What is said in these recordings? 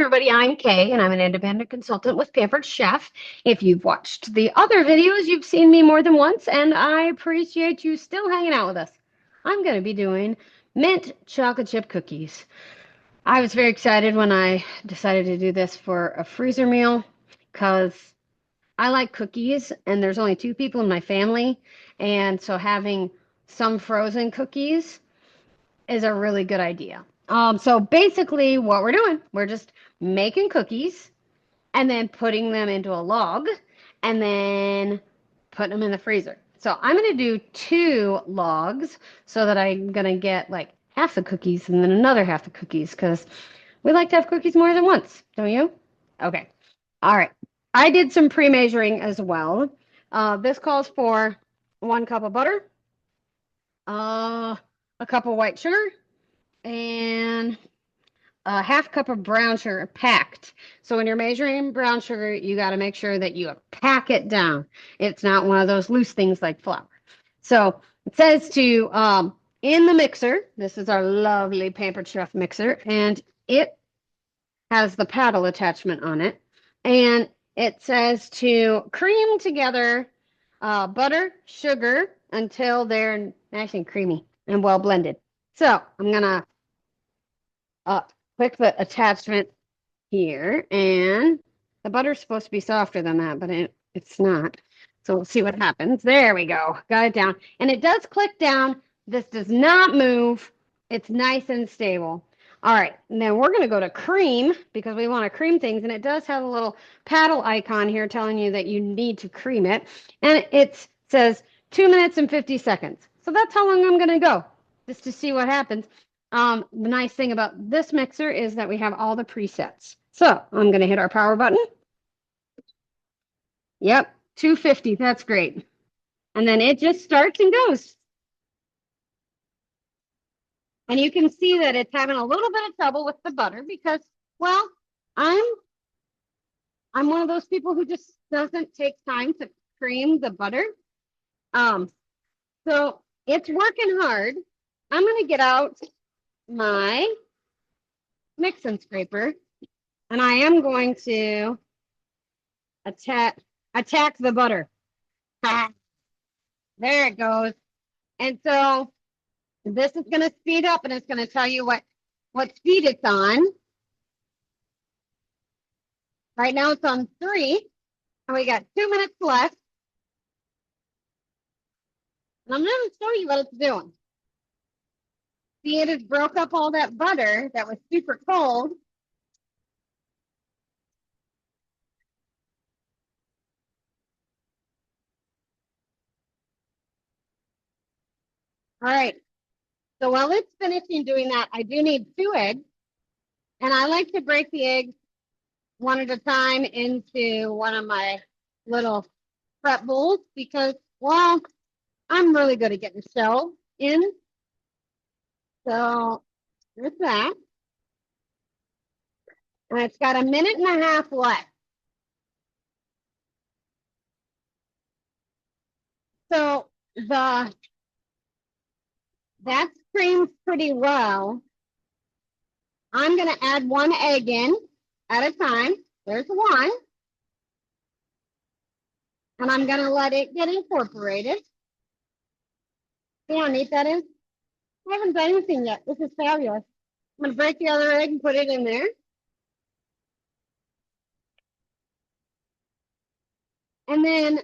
everybody, I'm Kay, and I'm an independent consultant with Pampered Chef. If you've watched the other videos, you've seen me more than once, and I appreciate you still hanging out with us. I'm going to be doing mint chocolate chip cookies. I was very excited when I decided to do this for a freezer meal because I like cookies, and there's only two people in my family, and so having some frozen cookies is a really good idea. So basically, what we're just making cookies and then putting them into a log and then putting them in the freezer. So I'm going to do two logs so that I'm going to get like half the cookies and then another half the cookies because we like to have cookies more than once, don't you? Okay. All right. I did some pre-measuring as well. This calls for 1 cup of butter, uh, a cup of white sugar, and a half cup of brown sugar packed. So when you're measuring brown sugar, you got to make sure that you pack it down. It's not one of those loose things like flour. So it says to in the mixer, this is our lovely Pampered Chef mixer, and it has the paddle attachment on it. And it says to cream together butter, sugar until they're nice and creamy and well blended. So I'm gonna click the attachment here, and the butter's supposed to be softer than that, but it's not. So we'll see what happens. There we go. Got it down. And it does click down. This does not move. It's nice and stable. All right, and then we're going to go to cream because we want to cream things, and it does have a little paddle icon here telling you that you need to cream it, and it says 2 minutes and 50 seconds. So that's how long I'm going to go, just to see what happens. The nice thing about this mixer is that we have all the presets. So I'm going to hit our power button. Yep, 250. That's great. And then it just starts and goes. And you can see that it's having a little bit of trouble with the butter because, well, I'm one of those people who just doesn't take time to cream the butter. So it's working hard. I'm going to get out my mix and scraper, and I am going to attack the butter. There it goes. And so this is going to speed up, and it's going to tell you what speed it's on. Right now it's on 3, and we got 2 minutes left. And I'm going to show you what it's doing. See, it has broke up all that butter that was super cold. All right. So while it's finishing doing that, I do need 2 eggs. And I like to break the eggs one at a time into one of my little prep bowls because, well, I'm really good at getting shell in. So there's that. And it's got 1.5 minutes left. So that's creamed pretty well. I'm going to add 1 egg in at a time. There's 1. And I'm going to let it get incorporated. See how neat that is? I haven't done anything yet. This is fabulous. I'm going to break the other egg and put it in there. And then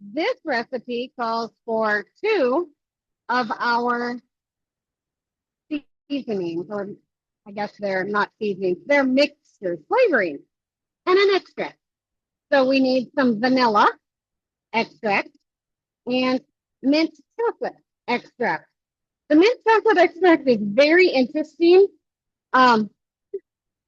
this recipe calls for 2 of our seasonings, or I guess they're not seasonings, they're mixtures, flavoring, and an extract. So we need some vanilla extract and mint chocolate extract. The mint chocolate extract is very interesting.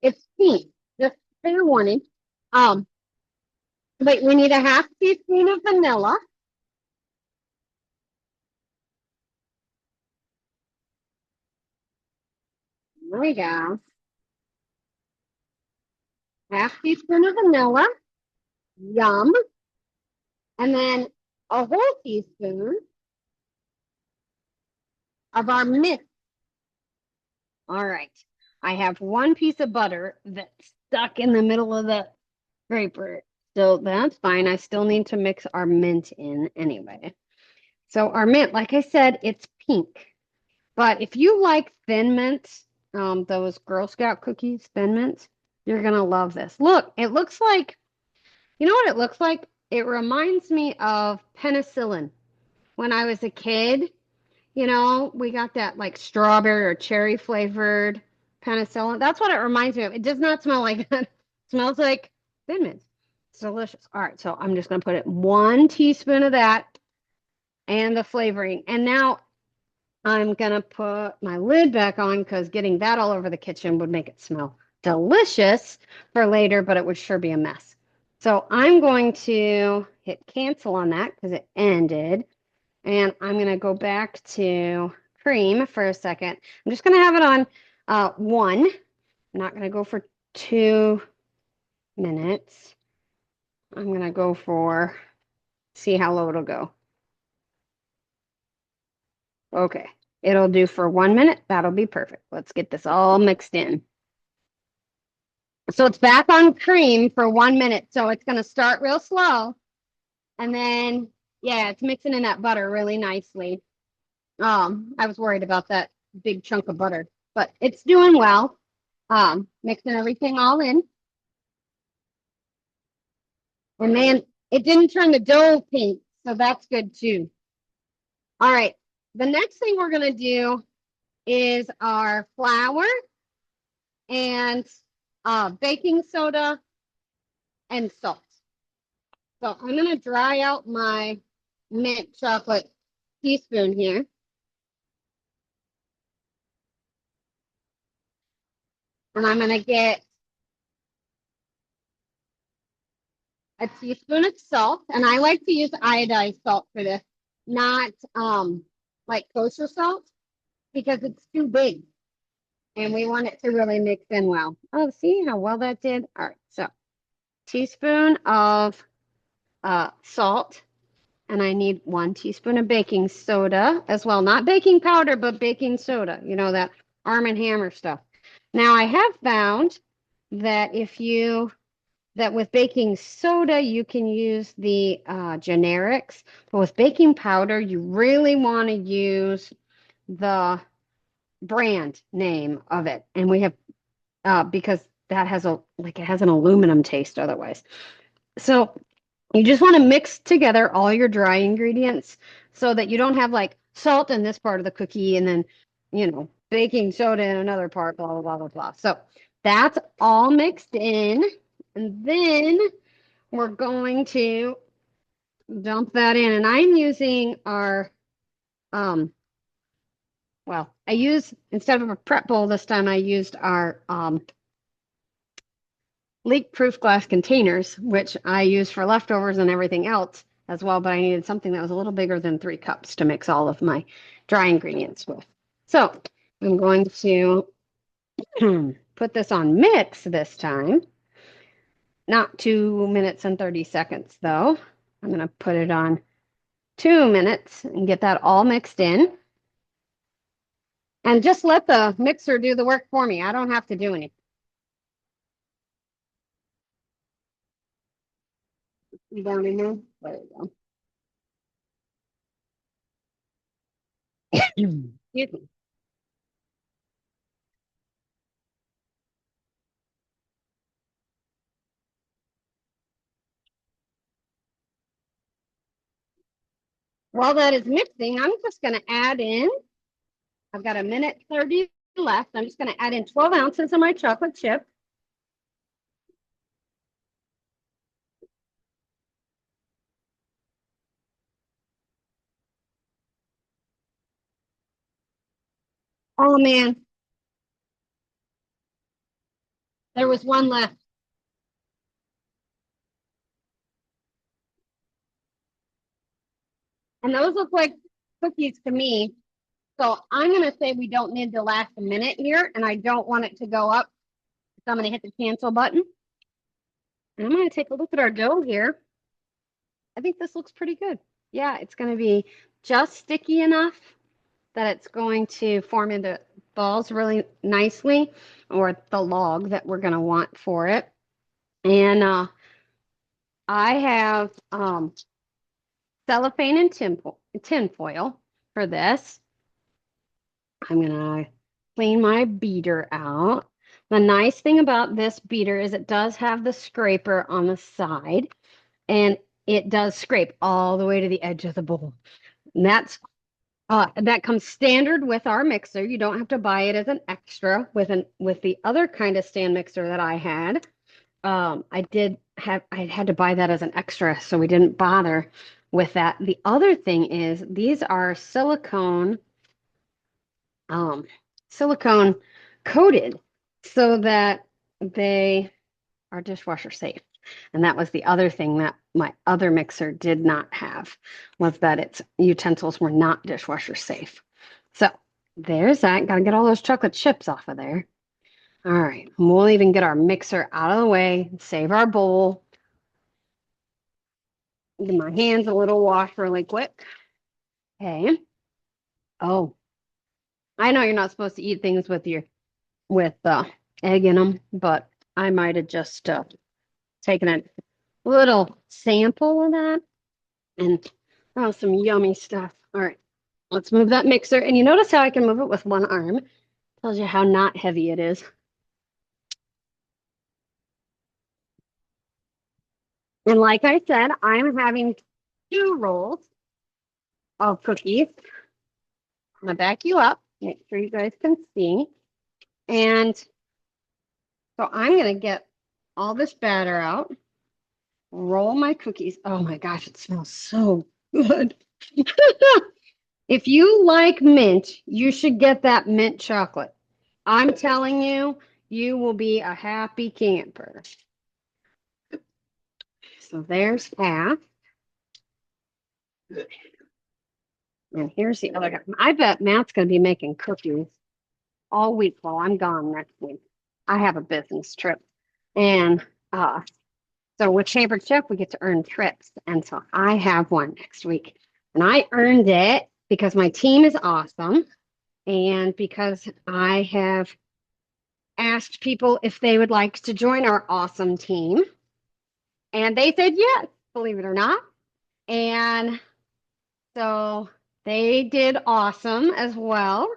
It's pink, just fair warning. But we need a half teaspoon of vanilla. There we go. Half teaspoon of vanilla. Yum. And then a whole teaspoon of our mint. All right. I have one piece of butter that's stuck in the middle of the scraper. So that's fine. I still need to mix our mint in anyway. So our mint, like I said, it's pink. But if you like Thin Mints, those Girl Scout cookies, Thin Mints, you're gonna love this. Look, it looks like, you know what it looks like? It reminds me of penicillin. When I was a kid, we got that like strawberry or cherry flavored penicillin. That's what it reminds me of. It does not smell like that. It smells like Thin Mints. It's delicious. All right, so I'm just gonna put it 1 teaspoon of that and the flavoring. And now I'm gonna put my lid back on because getting that all over the kitchen would make it smell delicious for later, but it would sure be a mess. So I'm going to hit cancel on that because it ended. And I'm gonna go back to cream for a second. I'm just gonna have it on 1. I'm not gonna go for 2 minutes. I'm gonna go for, see how low it'll go. Okay, it'll do for 1 minute. That'll be perfect. Let's get this all mixed in. So it's back on cream for 1 minute. So it's going to start real slow. And then, yeah, it's mixing in that butter really nicely. I was worried about that big chunk of butter, but it's doing well. Mixing everything all in. And man, it didn't turn the dough pink, so that's good too. All right, the next thing we're going to do is our flour and baking soda and salt. So I'm going to dry out my mint chocolate teaspoon here. And I'm going to get a teaspoon of salt. And I like to use iodized salt for this, not like kosher salt, because it's too big. And we want it to really mix in well. Oh, see how well that did? All right, so teaspoon of salt. And I need 1 teaspoon of baking soda as well. Not baking powder, but baking soda. You know, that Arm& Hammer stuff. Now, I have found that that with baking soda, you can use the generics. But with baking powder, you really want to use the brand name of it. And we have, because that has it has an aluminum taste otherwise. So you just want to mix together all your dry ingredients so that you don't have like salt in this part of the cookie and then, baking soda in another part, blah, blah, blah, blah, blah. So that's all mixed in. And then we're going to dump that in. And I'm using our, instead of a prep bowl this time, I used our leak-proof glass containers, which I use for leftovers and everything else as well, but I needed something that was a little bigger than 3 cups to mix all of my dry ingredients with. So I'm going to put this on mix this time. Not 2 minutes and 30 seconds though. I'm going to put it on 2 minutes and get that all mixed in. And just let the mixer do the work for me. I don't have to do anything. Down in there. There you go. Excuse me. While that is mixing, I'm just going to add in, I've got 1:30 left. I'm just going to add in 12 ounces of my chocolate chip. Oh man, there was one left. And those look like cookies to me. So I'm going to say we don't need to last a minute here, and I don't want it to go up. So I'm going to hit the cancel button. And I'm going to take a look at our dough here. I think this looks pretty good. Yeah, it's going to be just sticky enough that it's going to form into balls really nicely, or the log that we're going to want for it. And I have cellophane and tin foil for this. I'm going to clean my beater out. The nice thing about this beater is it does have the scraper on the side, and it does scrape all the way to the edge of the bowl. And that comes standard with our mixer. You don't have to buy it as an extra with the other kind of stand mixer that I had. I had to buy that as an extra, so we didn't bother with that. The other thing is these are silicone coated so that they are dishwasher safe. And that was the other thing that my other mixer did not have, was that its utensils were not dishwasher safe. So there's that. Got to get all those chocolate chips off of there. All right. We'll even get our mixer out of the way, save our bowl. Give my hands a little wash really quick. Okay. Oh, I know you're not supposed to eat things with egg in them, but I might have just taken a little sample of that, and oh, some yummy stuff. All right, let's move that mixer. And you notice how I can move it with one arm? Tells you how not heavy it is. And like I said, I'm having 2 rolls of cookies. I'm gonna back you up, make sure you guys can see. And so I'm gonna get all this batter out, roll my cookies. Oh my gosh, it smells so good. If you like mint, you should get that mint chocolate. I'm telling you, you will be a happy camper. So there's half. And here's the other half. I bet Matt's going to be making cookies all week while I'm gone next week. I have a business trip. And so with Pampered Chef, we get to earn trips. And so I have one next week. And I earned it because my team is awesome. And because I have asked people if they would like to join our awesome team. And they said yes, believe it or not. And so they did awesome as well.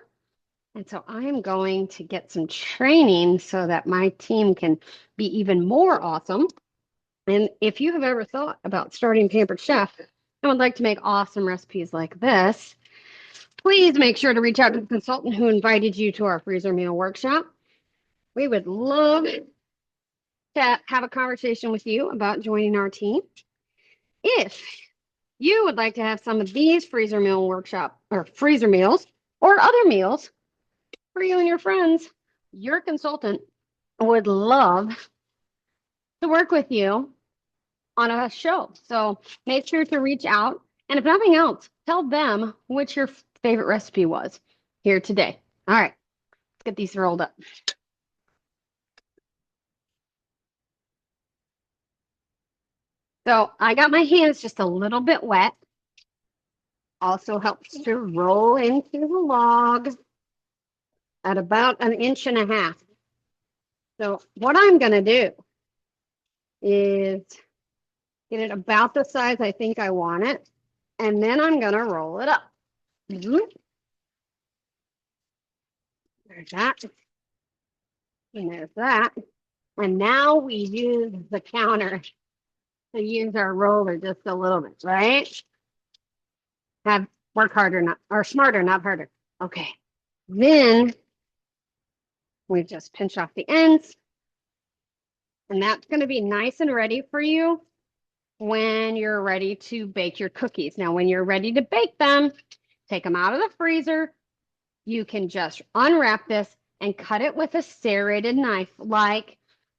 And so I'm going to get some training so that my team can be even more awesome. And if you have ever thought about starting Pampered Chef and would like to make awesome recipes like this, please make sure to reach out to the consultant who invited you to our freezer meal workshop. We would love to have a conversation with you about joining our team. If you would like to have some of these freezer meal workshop or freezer meals or other meals for you and your friends, your consultant would love to work with you on a show. So make sure to reach out. And if nothing else, tell them what your favorite recipe was here today. All right, let's get these rolled up. So I got my hands just a little bit wet. Also helps to roll into the log at about 1.5 inches. So what I'm going to do is get it about the size I think I want it, and then I'm going to roll it up. There's that. And there's that. And now we use the counter to use our roller just a little bit, right? Work harder, not or smarter, not harder. Okay. Then we just pinch off the ends. And that's going to be nice and ready for you when you're ready to bake your cookies. Now, when you're ready to bake them, take them out of the freezer. You can just unwrap this and cut it with a serrated knife, like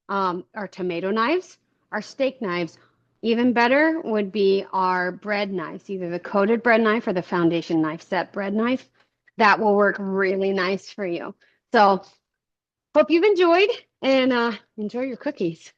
our tomato knives, our steak knives. Even better would be our bread knives, either the coated bread knife or the foundation knife set bread knife. That will work really nice for you. So hope you've enjoyed and enjoy your cookies.